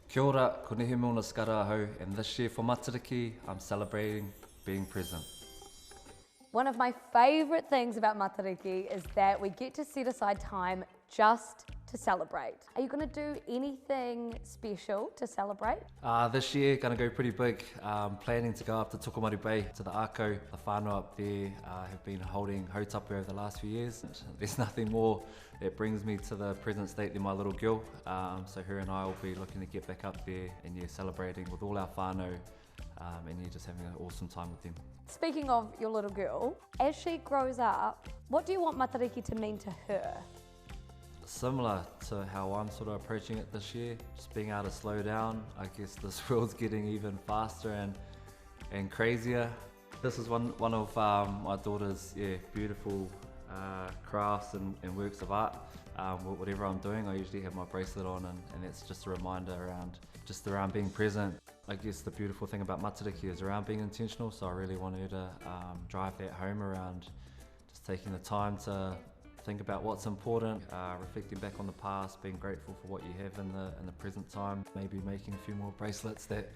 Kia ora, ko Nehe ahau, and this year for Matariki, I'm celebrating being present. One of my favourite things about Matariki is that we get to set aside time just to celebrate. Are you going to do anything special to celebrate? This year, going to go pretty big. Planning to go up to Tokomaru Bay, to the Ako, the whānau up there. Have been holding hautapu over the last few years. There's nothing more that brings me to the present state than my little girl. So her and I will be looking to get back up there and celebrating with all our whānau and just having an awesome time with them. Speaking of your little girl, as she grows up, what do you want Matariki to mean to her? Similar to how I'm sort of approaching it this year, just being able to slow down. I guess this world's getting even faster and crazier. This is one of my daughter's beautiful crafts and works of art. Whatever I'm doing, I usually have my bracelet on, and it's just a reminder around being present. I guess the beautiful thing about Matariki is around being intentional, so I really want her to drive that home around just taking the time to think about what's important, reflecting back on the past, being grateful for what you have in the present time, maybe making a few more bracelets that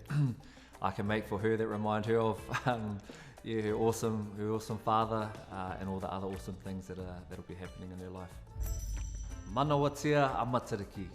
I can make for her that remind her of her awesome father and all the other awesome things that'll be happening in her life. Manawatia a Matariki.